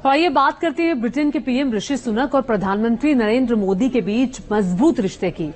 तो आइए बात करते हैं ब्रिटेन के पीएम ऋषि सुनक और प्रधानमंत्री नरेंद्र मोदी के बीच मजबूत रिश्ते की।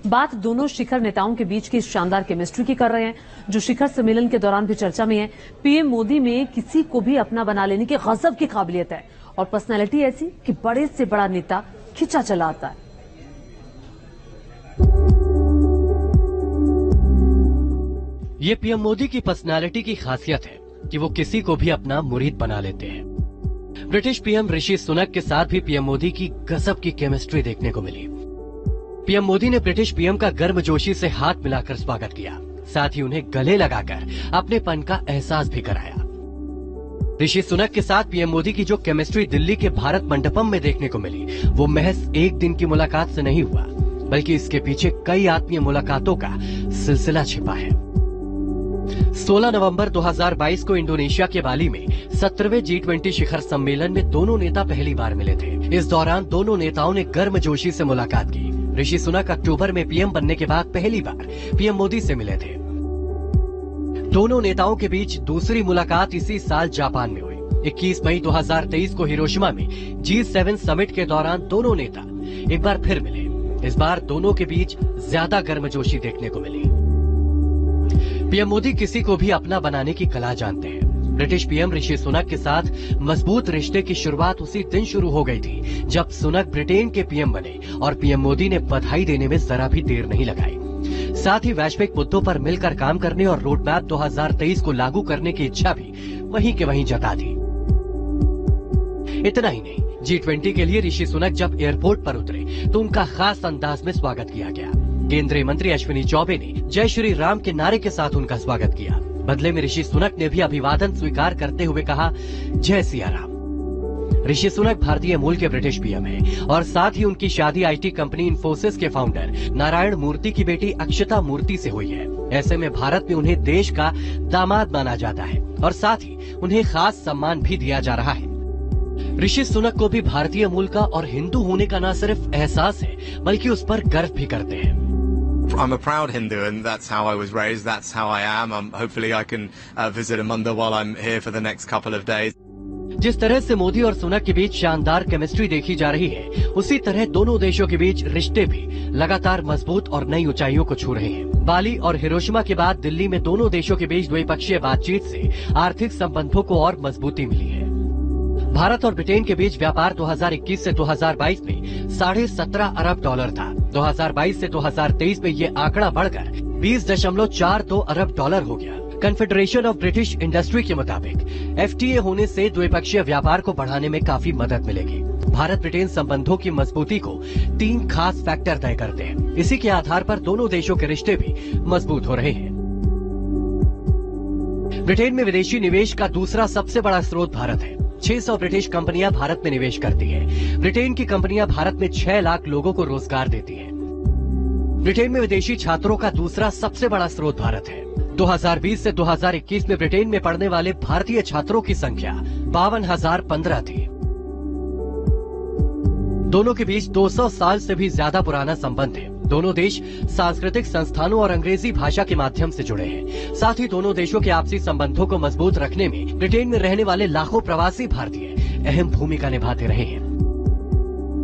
बात दोनों शिखर नेताओं के बीच की शानदार केमिस्ट्री की कर रहे हैं, जो शिखर सम्मेलन के दौरान भी चर्चा में है। पीएम मोदी में किसी को भी अपना बना लेने की गजब की काबिलियत है और पर्सनैलिटी ऐसी कि बड़े से बड़ा नेता खिंचा चला आता है। ये पीएम मोदी की पर्सनैलिटी की खासियत है कि वो किसी को भी अपना मुरीद बना लेते हैं। ब्रिटिश पीएम ऋषि सुनक के साथ भी पीएम मोदी की गजब की केमिस्ट्री देखने को मिली। पीएम मोदी ने ब्रिटिश पीएम का गर्मजोशी से हाथ मिलाकर स्वागत किया, साथ ही उन्हें गले लगाकर अपनेपन का एहसास भी कराया। ऋषि सुनक के साथ पीएम मोदी की जो केमिस्ट्री दिल्ली के भारत मंडपम में देखने को मिली, वो महज एक दिन की मुलाकात से नहीं हुआ, बल्कि इसके पीछे कई आत्मीय मुलाकातों का सिलसिला छिपा है। 16 नवंबर 2022 को इंडोनेशिया के बाली में 17वें G20 शिखर सम्मेलन में दोनों नेता पहली बार मिले थे। इस दौरान दोनों नेताओं ने गर्मजोशी से मुलाकात की। ऋषि सुनक अक्टूबर में पीएम बनने के बाद पहली बार पीएम मोदी से मिले थे। दोनों नेताओं के बीच दूसरी मुलाकात इसी साल जापान में हुई। 21 मई 2023 को हिरोशिमा में G7 समिट के दौरान दोनों नेता एक बार फिर मिले। इस बार दोनों के बीच ज्यादा गर्मजोशी देखने को मिली। पीएम मोदी किसी को भी अपना बनाने की कला जानते हैं। ब्रिटिश पीएम ऋषि सुनक के साथ मजबूत रिश्ते की शुरुआत उसी दिन शुरू हो गई थी जब सुनक ब्रिटेन के पीएम बने और पीएम मोदी ने बधाई देने में जरा भी देर नहीं लगाई। साथ ही वैश्विक मुद्दों पर मिलकर काम करने और रोड मैप 2023 को लागू करने की इच्छा भी वहीं के वहीं जता दी। इतना ही नहीं, G20 के लिए ऋषि सुनक जब एयरपोर्ट पर उतरे तो उनका खास अंदाज में स्वागत किया गया। केंद्रीय मंत्री अश्विनी चौबे ने जय श्री राम के नारे के साथ उनका स्वागत किया। बदले में ऋषि सुनक ने भी अभिवादन स्वीकार करते हुए कहा, जय सिया राम। ऋषि सुनक भारतीय मूल के ब्रिटिश पीएम हैं और साथ ही उनकी शादी आईटी कंपनी इन्फोसिस के फाउंडर नारायण मूर्ति की बेटी अक्षता मूर्ति से हुई है। ऐसे में भारत में उन्हें देश का दामाद माना जाता है और साथ ही उन्हें खास सम्मान भी दिया जा रहा है। ऋषि सुनक को भी भारतीय मूल का और हिंदू होने का न सिर्फ एहसास है, बल्कि उस पर गर्व भी करते हैं। I'm a proud Hindu and that's how I was raised, that's how I am. Hopefully I can visit a mandir while I'm here for the next couple of days. जिस तरह से मोदी और सुनक के बीच शानदार केमिस्ट्री देखी जा रही है, उसी तरह दोनों देशों के बीच रिश्ते भी लगातार मजबूत और नई ऊंचाइयों को छू रहे हैं। बाली और हिरोशिमा के बाद दिल्ली में दोनों देशों के बीच द्विपक्षीय बातचीत से आर्थिक संबंधों को और मजबूती मिली है। भारत और ब्रिटेन के बीच व्यापार 2021 से 2022 में $17.5 अरब था। 2022 से 2023 में ये आंकड़ा बढ़कर $20.42 अरब हो गया। कन्फेडरेशन ऑफ ब्रिटिश इंडस्ट्री के मुताबिक FTA होने से द्विपक्षीय व्यापार को बढ़ाने में काफी मदद मिलेगी। भारत ब्रिटेन संबंधों की मजबूती को 3 खास फैक्टर तय करते हैं। इसी के आधार पर दोनों देशों के रिश्ते भी मजबूत हो रहे हैं। ब्रिटेन में विदेशी निवेश का दूसरा सबसे बड़ा स्रोत भारत है। 600 ब्रिटिश कंपनियां भारत में निवेश करती हैं। ब्रिटेन की कंपनियां भारत में 6 लाख लोगों को रोजगार देती हैं। ब्रिटेन में विदेशी छात्रों का दूसरा सबसे बड़ा स्रोत भारत है। 2020 से 2021 में ब्रिटेन में पढ़ने वाले भारतीय छात्रों की संख्या 52,015 थी। दोनों के बीच 200 साल से भी ज्यादा पुराना संबंध है। दोनों देश सांस्कृतिक संस्थानों और अंग्रेजी भाषा के माध्यम से जुड़े हैं। साथ ही दोनों देशों के आपसी संबंधों को मजबूत रखने में ब्रिटेन में रहने वाले लाखों प्रवासी भारतीय अहम भूमिका निभाते रहे हैं।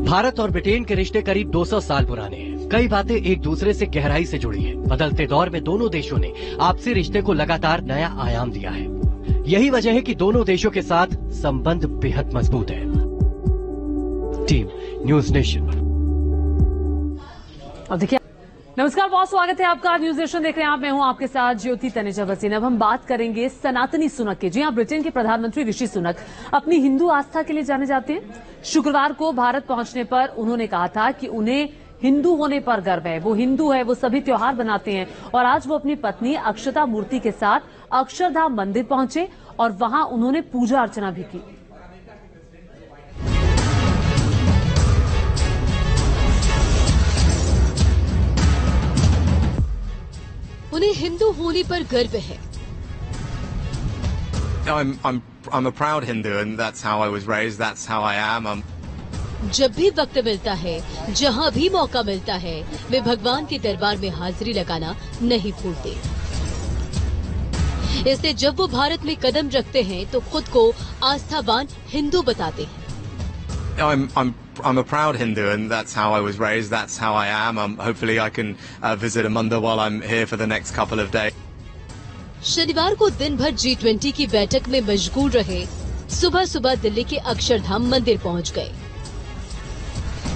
भारत और ब्रिटेन के रिश्ते करीब 200 साल पुराने हैं। कई बातें एक दूसरे से गहराई से जुड़ी हैं। बदलते दौर में दोनों देशों ने आपसी रिश्ते को लगातार नया आयाम दिया है। यही वजह है कि दोनों देशों के साथ संबंध बेहद मजबूत है। Team news nation. अब देखिए, नमस्कार, बहुत स्वागत है आपका। न्यूज नेशन देख रहे हैं आप, मैं हूं आपके साथ ज्योति तनेजा भसीन। अब हम बात करेंगे सनातनी सुनक की। जी हां, ब्रिटेन के प्रधानमंत्री ऋषि सुनक अपनी हिंदू आस्था के लिए जाने जाते हैं। शुक्रवार को भारत पहुंचने पर उन्होंने कहा था कि उन्हें हिंदू होने पर गर्व है। वो हिंदू है, वो सभी त्योहार बनाते हैं और आज वो अपनी पत्नी अक्षता मूर्ति के साथ अक्षरधाम मंदिर पहुंचे और वहां उन्होंने पूजा अर्चना भी की। उन्हें हिंदू होने पर गर्व है। I'm a proud Hindu and that's how I was raised, that's how I am. जब भी वक्त मिलता है, जहां भी मौका मिलता है, वे भगवान के दरबार में हाजिरी लगाना नहीं भूलते। इसलिए जब वो भारत में कदम रखते हैं तो खुद को आस्थावान हिंदू बताते हैं। I'm a proud Hindu, and that's how I was raised. That's how I am. Hopefully, I can visit a mandir while I'm here for the next couple of days. शनिवार को दिन भर G20 की बैठक में मशगूल रहे। सुबह सुबह दिल्ली के अक्षरधाम मंदिर पहुंच गए।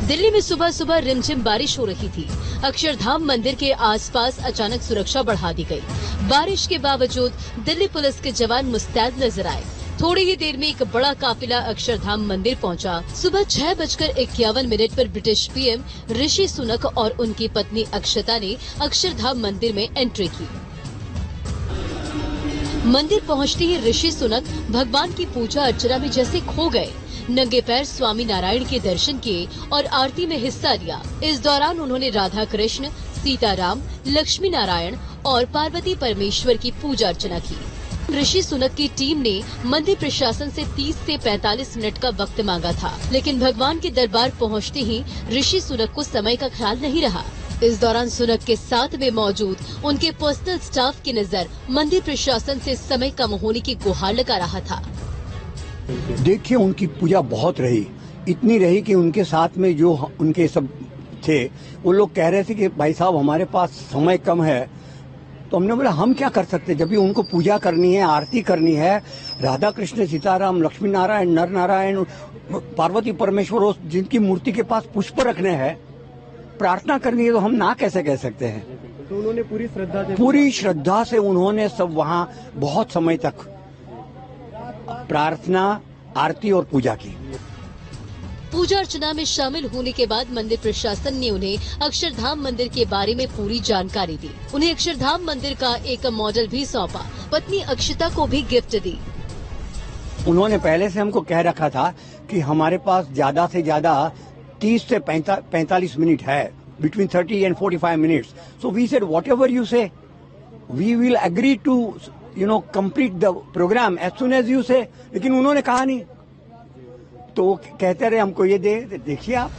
दिल्ली में सुबह सुबह रिमझिम बारिश हो रही थी। अक्षरधाम मंदिर के आसपास अचानक सुरक्षा बढ़ा दी गई। बारिश के बावजूद दिल्ली पुलिस के जवान मुस्तैद नजर आए। थोड़ी ही देर में एक बड़ा काफिला अक्षरधाम मंदिर पहुंचा। सुबह 6:51 पर ब्रिटिश पीएम ऋषि सुनक और उनकी पत्नी अक्षता ने अक्षरधाम मंदिर में एंट्री की। मंदिर पहुंचते ही ऋषि सुनक भगवान की पूजा अर्चना में जैसे खो गए। नंगे पैर स्वामी नारायण के दर्शन किए और आरती में हिस्सा लिया। इस दौरान उन्होंने राधा कृष्ण, सीताराम, लक्ष्मी नारायण और पार्वती परमेश्वर की पूजा अर्चना की। ऋषि सुनक की टीम ने मंदिर प्रशासन से 30 से 45 मिनट का वक्त मांगा था, लेकिन भगवान के दरबार पहुंचते ही ऋषि सुनक को समय का ख्याल नहीं रहा। इस दौरान सुनक के साथ में मौजूद उनके पर्सनल स्टाफ की नजर मंदिर प्रशासन से समय कम होने की गुहार लगा रहा था। देखिए, उनकी पूजा बहुत रही, इतनी रही कि उनके साथ में जो उनके सब थे वो लोग कह रहे थे कि भाई साहब हमारे पास समय कम है। तो हमने बोला हम क्या कर सकते, जब भी उनको पूजा करनी है, आरती करनी है, राधा कृष्ण, सीताराम, लक्ष्मी नारायण, नर नारायण, पार्वती परमेश्वर, जिनकी मूर्ति के पास पुष्प रखने हैं, प्रार्थना करनी है, तो हम ना कैसे कह सकते हैं। तो उन्होंने पूरी श्रद्धा से उन्होंने सब वहाँ बहुत समय तक प्रार्थना, आरती और पूजा की। पूजा अर्चना में शामिल होने के बाद मंदिर प्रशासन ने उन्हें अक्षरधाम मंदिर के बारे में पूरी जानकारी दी। उन्हें अक्षरधाम मंदिर का एक मॉडल भी सौंपा। पत्नी अक्षता को भी गिफ्ट दी। उन्होंने पहले से हमको कह रखा था कि हमारे पास ज्यादा से ज्यादा 30 से 45 मिनट है, between 30 and 45 minutes. So we said whatever you say, we will agree to complete the program as soon as you say. लेकिन उन्होंने कहा नहीं, तो कहते रहे हमको ये देखिए आप।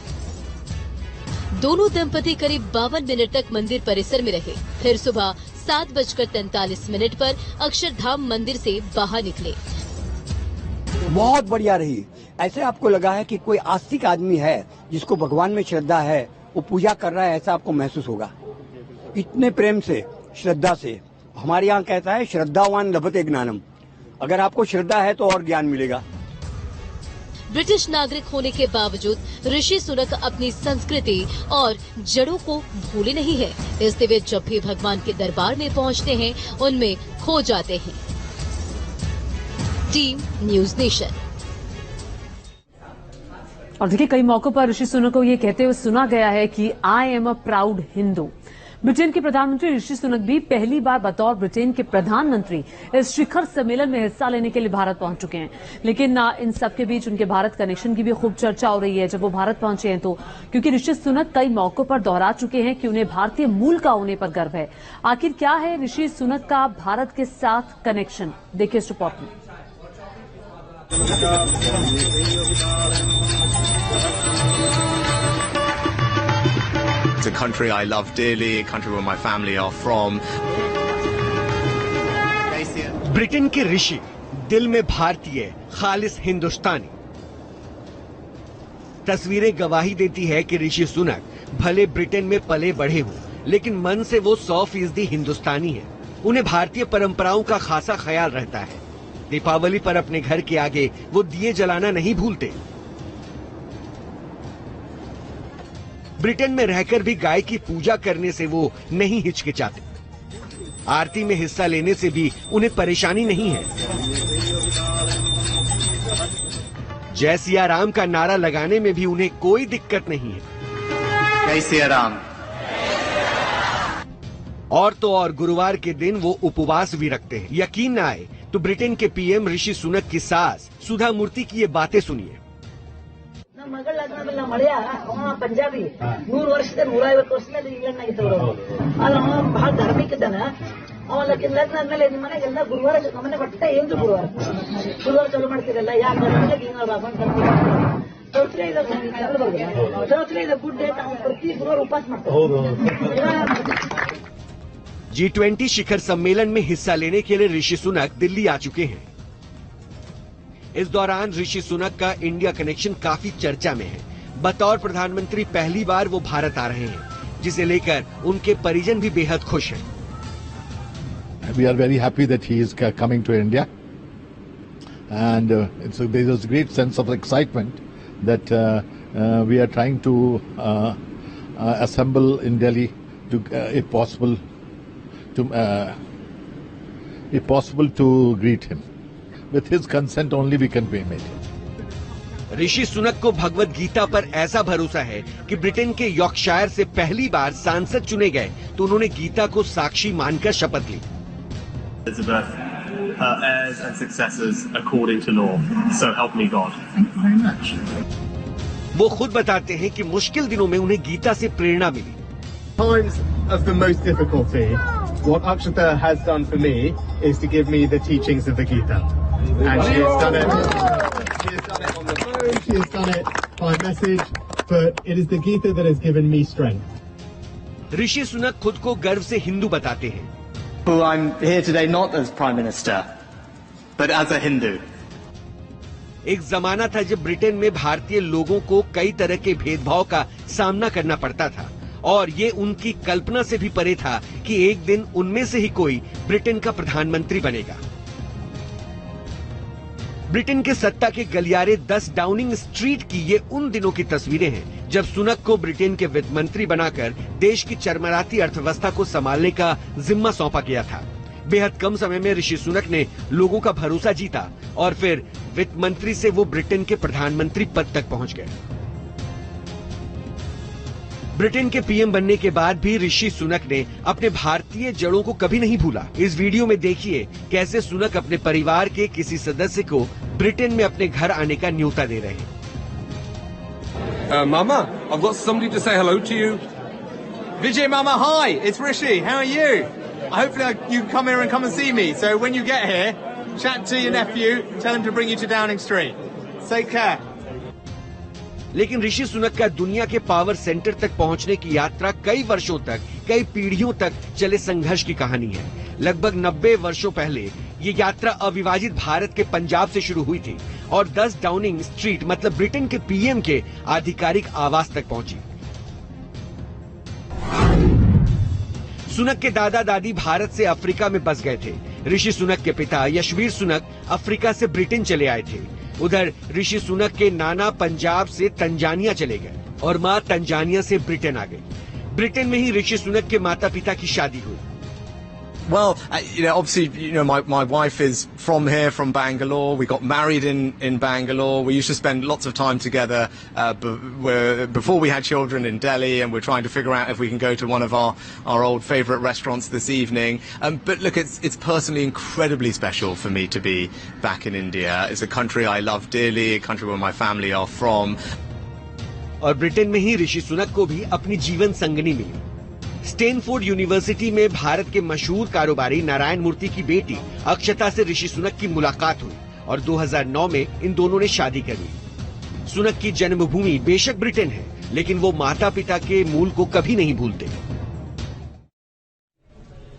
दोनों दंपति करीब 52 मिनट तक मंदिर परिसर में रहे। फिर सुबह 7:43 पर अक्षरधाम मंदिर से बाहर निकले। बहुत बढ़िया रही। ऐसे आपको लगा है कि कोई आस्तिक आदमी है जिसको भगवान में श्रद्धा है, वो पूजा कर रहा है, ऐसा आपको महसूस होगा। इतने प्रेम से, श्रद्धा से। हमारे यहाँ कहता है श्रद्धावान लभते ज्ञानम। अगर आपको श्रद्धा है तो और ज्ञान मिलेगा। ब्रिटिश नागरिक होने के बावजूद ऋषि सुनक अपनी संस्कृति और जड़ों को भूले नहीं है। इसलिए वे जब भी भगवान के दरबार में पहुंचते हैं, उनमें खो जाते हैं। Team news nation. और देखिए, कई मौकों पर ऋषि सुनक को ये कहते हुए सुना गया है कि I am a proud Hindu. Britain के प्रधानमंत्री ऋषि सुनक भी पहली बार बतौर ब्रिटेन के प्रधानमंत्री इस शिखर सम्मेलन में हिस्सा लेने के लिए भारत पहुंच चुके हैं। लेकिन इन सबके बीच उनके भारत कनेक्शन की भी खूब चर्चा हो रही है जब वो भारत पहुंचे हैं तो, क्योंकि ऋषि सुनक कई मौकों पर दोहरा चुके हैं कि उन्हें भारतीय मूल का होने पर गर्व है। आखिर क्या है ऋषि सुनक का भारत के साथ कनेक्शन, देखिए इस रिपोर्ट में। It's a country I love dearly, a country where my family are from. Britain के ऋषि, दिल में भारतीय, खालिस हिंदुस्तानी। तस्वीरें गवाही देती है कि ऋषि सुनक भले ब्रिटेन में पले बढ़े हों, लेकिन मन से वो 100% हिंदुस्तानी है। उन्हें भारतीय परंपराओं का खासा ख्याल रहता है। दीपावली पर अपने घर के आगे वो दिए जलाना नहीं भूलते। ब्रिटेन में रहकर भी गाय की पूजा करने से वो नहीं हिचकिचाते। आरती में हिस्सा लेने से भी उन्हें परेशानी नहीं है। जय सिया राम का नारा लगाने में भी उन्हें कोई दिक्कत नहीं है। जय सिया राम। और तो और गुरुवार के दिन वो उपवास भी रखते हैं। यकीन न आए तो ब्रिटेन के पीएम ऋषि सुनक की सास सुधा मूर्ति की ये बातें सुनिए। पंजाबी 100 ವರ್ಷದ 150 ವರ್ಷದ ಇಂಗ್ಲೆಂಡ್ ಆಗಿದ್ದವರು ಅಲ್ಲ ಬಹಳ ಧಾರ್ಮಿಕ ಇದ್ದಾನ ಅವ ಲಗ್ನ ಆದ್ಮೇಲೆ ನಿಮ್ಮ ಮನೆಗೆಲ್ಲ ಗುರುವಾರ ನಮ್ಮನೆ ಬಟ್ಟೆ ಏನು ಗುರುವಾರ ಚಾಲು ಮಾಡ್ತಿರಲ್ಲ ಯಾಕೆ ಚೌತ್ರಿ ಗುಡ್ ಡೇ ಪ್ರತಿ ಗುರುವಾರ ಉಪವಾಸ ಮಾಡ್ತಾರೆ। G20 शिखर सम्मेलन में हिस्सा लेने के लिए ऋषि सुनक दिल्ली आ चुके हैं। इस दौरान ऋषि सुनक का इंडिया कनेक्शन काफी चर्चा में है। बतौर प्रधानमंत्री पहली बार वो भारत आ रहे हैं, जिसे लेकर उनके परिजन भी बेहद खुश हैं। We are very happy that he is coming to India, and there is a great sense of excitement that we are trying to assemble in Delhi, to, if possible, to greet him. With his consent only we can meet him. Rishi Sunak को भगवत गीता पर ऐसा भरोसा है कि Britain के Yorkshire से पहली बार सांसद चुने गए तो उन्होंने गीता को साक्षी मानकर शपथ ली। Elizabeth, her heirs and successors according to law. So help me God. Thank you very much. वो खुद बताते हैं कि मुश्किल दिनों में उन्हें गीता से प्रेरणा मिली। Times of the most difficulty, what Akshata has done for me is to give me the teachings of the Gita. And she has done it. She has done it on the phone. She has done it by message. But it is the Gita that has given me strength. Rishi Sunak खुद को गर्व से हिंदू बताते हैं। Well, I'm here today not as Prime Minister, but as a Hindu. एक जमाना था जब ब्रिटेन में भारतीय लोगों को कई तरह के भेदभाव का सामना करना पड़ता था और ये उनकी कल्पना से भी परे था कि एक दिन उनमें से ही कोई ब्रिटेन का प्रधानमंत्री बनेगा। ब्रिटेन के सत्ता के गलियारे 10 डाउनिंग स्ट्रीट की ये उन दिनों की तस्वीरें हैं जब सुनक को ब्रिटेन के वित्त मंत्री बनाकर देश की चरमराती अर्थव्यवस्था को संभालने का जिम्मा सौंपा गया था। बेहद कम समय में ऋषि सुनक ने लोगों का भरोसा जीता और फिर वित्त मंत्री से वो ब्रिटेन के प्रधानमंत्री पद तक पहुंच गए। ब्रिटेन के पीएम बनने के बाद भी ऋषि सुनक ने अपने भारतीय जड़ों को कभी नहीं भूला। इस वीडियो में देखिए कैसे सुनक अपने परिवार के किसी सदस्य को ब्रिटेन में अपने घर आने का न्योता दे रहे हैं। Mama, I've got somebody to say hello to you. Vijay Mama, hi, it's Rishi. How are you? Hopefully you can come here and come and see me. So when you get here, chat to your nephew, tell him to bring you to Downing Street. Take care. लेकिन ऋषि सुनक का दुनिया के power centre तक पहुंचने की यात्रा कई वर्षों तक, कई पीढ़ियों तक चले संघर्ष की कहानी है। लगभग 90 वर्षों पहले ये यात्रा अविभाजित भारत के पंजाब से शुरू हुई थी और 10 डाउनिंग स्ट्रीट मतलब ब्रिटेन के पीएम के आधिकारिक आवास तक पहुंची। सुनक के दादा दादी भारत से अफ्रीका में बस गए थे। ऋषि सुनक के पिता यशवीर सुनक अफ्रीका से ब्रिटेन चले आए थे। उधर ऋषि सुनक के नाना पंजाब से तंजानिया चले गए और मां तंजानिया से ब्रिटेन आ गई। ब्रिटेन में ही ऋषि सुनक के माता पिता की शादी हुई। Well, obviously, my wife is from here, from Bangalore. We got married in Bangalore. We used to spend lots of time together before we had children in Delhi, and we're trying to figure out if we can go to one of our old favourite restaurants this evening. But look, it's personally incredibly special for me to be back in India. It's a country I love dearly, a country where my family are from. और Britain में ही ऋषि सुनक को भी अपनी जीवन संगनी मिली। Stanford university में भारत के मशहूर कारोबारी नारायण मूर्ति की बेटी अक्षता से ऋषि सुनक की मुलाकात हुई और 2009 में इन दोनों ने शादी कर ली। सुनक की जन्मभूमि बेशक ब्रिटेन है, लेकिन वो माता पिता के मूल को कभी नहीं भूलते।